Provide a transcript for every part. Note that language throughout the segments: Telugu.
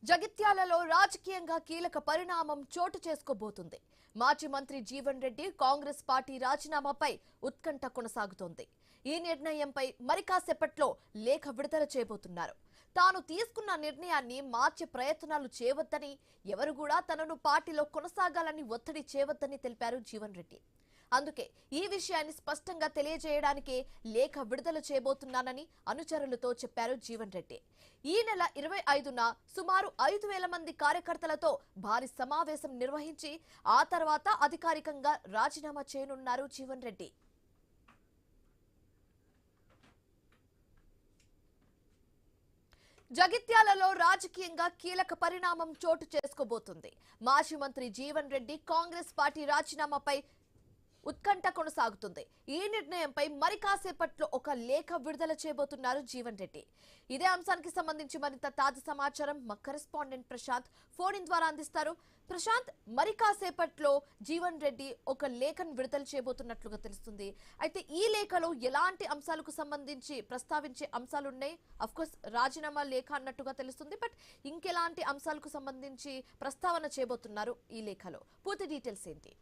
జగిత్యాలలో రాజకీయంగా కీలక పరిణామం చోటు చేసుకోబోతుంది. మాజీ మంత్రి జీవన్ రెడ్డి కాంగ్రెస్ పార్టీ రాజీనామాపై ఉత్కంఠ కొనసాగుతోంది. ఈ నిర్ణయంపై మరికాసేపట్లో లేఖ విడుదల చేయబోతున్నారు. తాను తీసుకున్న నిర్ణయాన్ని మార్చే ప్రయత్నాలు చేయవద్దని, ఎవరు కూడా తనను పార్టీలో కొనసాగాలని ఒత్తిడి చేయవద్దని తెలిపారు జీవన్ రెడ్డి. అందుకే ఈ విషయాన్ని స్పష్టంగా తెలియజేయడానికి లేఖ విడుదల చేయబోతున్నానని అనుచరులతో చెప్పారు జీవన్ రెడ్డి. ఈ నెల 25న సుమారు 5,000 మంది కార్యకర్తలతో భారీ సమావేశం నిర్వహించి ఆ తర్వాత అధికారికంగా రాజీనామా చేయనున్నారు జీవన్ రెడ్డి. జగిత్యాలలో రాజకీయంగా కీలక పరిణామం చోటు చేసుకోబోతుంది. మాజీ మంత్రి జీవన్ రెడ్డి కాంగ్రెస్ పార్టీ రాజీనామాపై ఉత్కంఠ కొనసాగుతుంది. ఈ నిర్ణయంపై మరి కాసేపట్లో ఒక లేఖ విడుదల చేయబోతున్నారు జీవన్ రెడ్డి. ఇదే అంశానికి సంబంధించి మరింత తాజా సమాచారం మా కరెస్పాండెంట్ ప్రశాంత్ ఫోన్ ఇన్ ద్వారా అందిస్తారు. ప్రశాంత్, మరి కాసేపట్లో జీవన్ రెడ్డి ఒక లేఖను విడుదల చేయబోతున్నట్లుగా తెలుస్తుంది. అయితే ఈ లేఖలో ఎలాంటి అంశాలకు సంబంధించి ప్రస్తావించే అంశాలు ఉన్నాయి? అఫ్ కోర్స్ రాజీనామా లేఖ అన్నట్టుగా తెలుస్తుంది, బట్ ఇంకెలాంటి అంశాలకు సంబంధించి ప్రస్తావన చేయబోతున్నారు ఈ లేఖలో? పూర్తి డీటెయిల్స్ ఏంటి?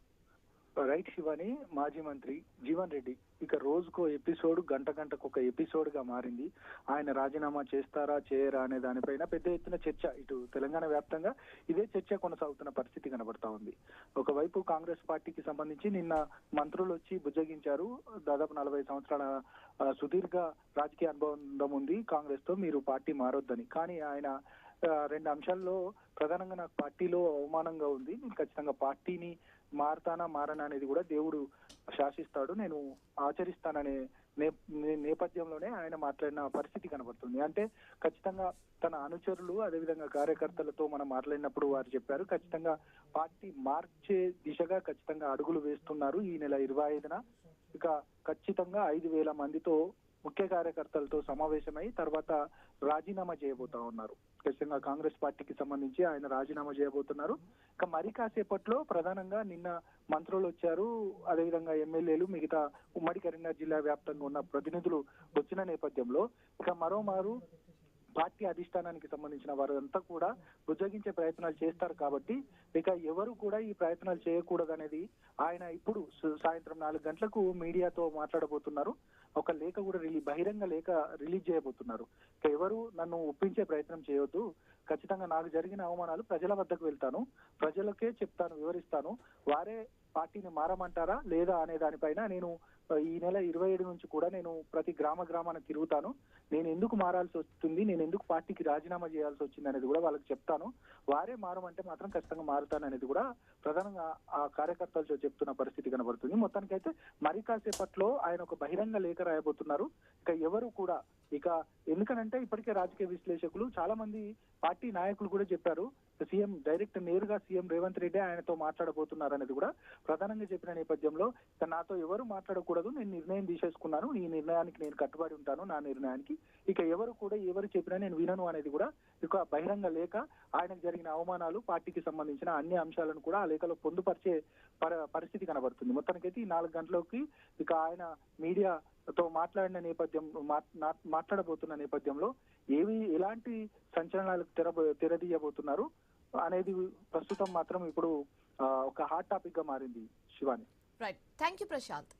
రైట్ శివాని, మాజీ మంత్రి జీవన్ రెడ్డి ఇక రోజుకో ఎపిసోడ్, గంటకు ఒక ఎపిసోడ్ గా మారింది. ఆయన రాజీనామా చేస్తారా చేయరా అనే దానిపైన పెద్ద ఎత్తున చర్చ ఇటు తెలంగాణ వ్యాప్తంగా ఇదే చర్చ కొనసాగుతున్న పరిస్థితి కనబడతా ఉంది. ఒకవైపు కాంగ్రెస్ పార్టీకి సంబంధించి నిన్న మంత్రులు వచ్చి బుజ్జగించారు. దాదాపు 40 సంవత్సరాల సుదీర్ఘ రాజకీయ అనుబంధం ఉంది కాంగ్రెస్ తో, మీరు పార్టీ మారొద్దని. కానీ ఆయన 2 అంశాల్లో ప్రధానంగా నాకు పార్టీలో అవమానంగా ఉంది, నేను ఖచ్చితంగా పార్టీని మారతానా మారనా అనేది కూడా దేవుడు శాసిస్తాడు, నేను ఆచరిస్తాననే నేపథ్యంలోనే ఆయన మాట్లాడిన పరిస్థితి కనబడుతుంది. అంటే ఖచ్చితంగా తన అనుచరులు అదేవిధంగా కార్యకర్తలతో మనం మాట్లాడినప్పుడు వారు చెప్పారు ఖచ్చితంగా పార్టీ మార్చే దిశగా ఖచ్చితంగా అడుగులు వేస్తున్నారు. ఈ నెల 25న ఇక ఖచ్చితంగా 5,000 మందితో ముఖ్య కార్యకర్తలతో సమావేశమై తర్వాత రాజీనామా చేయబోతా ఉన్నారు. ఖచ్చితంగా కాంగ్రెస్ పార్టీకి సంబంధించి ఆయన రాజీనామా చేయబోతున్నారు. ఇక మరి కాసేపట్లో ప్రధానంగా నిన్న మంత్రులు వచ్చారు, అదేవిధంగా ఎమ్మెల్యేలు, మిగతా ఉమ్మడి కరీంనగర్ జిల్లా వ్యాప్తంగా ఉన్న ప్రతినిధులు వచ్చిన నేపథ్యంలో ఇక మరోమారు పార్టీ అధిష్టానానికి సంబంధించిన వారంతా కూడా బుజ్జగించే ప్రయత్నాలు చేస్తారు. కాబట్టి ఇక ఎవరు కూడా ఈ ప్రయత్నాలు చేయకూడదనేది ఆయన ఇప్పుడు సాయంత్రం 4 గంటలకు మీడియాతో మాట్లాడబోతున్నారు. ఒక లేఖ కూడా బహిరంగ లేఖ రిలీజ్ చేయబోతున్నారు. ఇక ఎవరు నన్ను ఒప్పించే ప్రయత్నం చేయొద్దు, ఖచ్చితంగా నాకు జరిగిన అవమానాలు ప్రజల వద్దకు వెళ్తాను, ప్రజలకే చెప్తాను, వివరిస్తాను, వారే పార్టీని మారమంటారా లేదా అనే దానిపైన నేను ఈ నెల 27 నుంచి కూడా నేను ప్రతి గ్రామాన్ని తిరుగుతాను, నేను ఎందుకు మారాల్సి వస్తుంది, నేను ఎందుకు పార్టీకి రాజీనామా చేయాల్సి వచ్చింది అనేది కూడా వాళ్ళకి చెప్తాను, వారే మారమంటే మాత్రం ఖచ్చితంగా మారుతాను అనేది కూడా ప్రధానంగా ఆ కార్యకర్తలతో చెప్తున్న పరిస్థితి కనబడుతుంది. మొత్తానికైతే మరి కాసేపట్లో ఆయన ఒక బహిరంగ లేఖ రాయబోతున్నారు. ఇక ఎవరు కూడా ఇక ఎందుకనంటే ఇప్పటికే రాజకీయ విశ్లేషకులు చాలా మంది పార్టీ నాయకులు కూడా చెప్పారు సీఎం డైరెక్ట్ నేరుగా సీఎం రేవంత్ రెడ్డి ఆయనతో మాట్లాడబోతున్నారు అనేది కూడా ప్రధానంగా చెప్పిన నేపథ్యంలో నాతో ఎవరు మాట్లాడకూడదు, నేను నిర్ణయం తీసేసుకున్నాను, ఈ నిర్ణయానికి నేను కట్టుబడి ఉంటాను, నా నిర్ణయానికి ఇక ఎవరు కూడా ఎవరు చెప్పినా నేను వినను అనేది కూడా ఇక బహిరంగ లేఖ. ఆయనకు జరిగిన అవమానాలు, పార్టీకి సంబంధించిన అన్ని అంశాలను కూడా ఆ లేఖలో పొందుపరిచే పరిస్థితి కనబడుతుంది. మొత్తానికైతే ఈ 4 గంటలకి ఇక ఆయన మీడియాతో మాట్లాడిన నేపథ్యం మాట్లాడబోతున్న నేపథ్యంలో ఎలాంటి సంచలనాలకు తెరదీయబోతున్నారు అనేది ప్రస్తుతం మాత్రం ఇప్పుడు ఒక హాట్ టాపిక్ గా మారింది Shivani. Right, thank you Prashanth.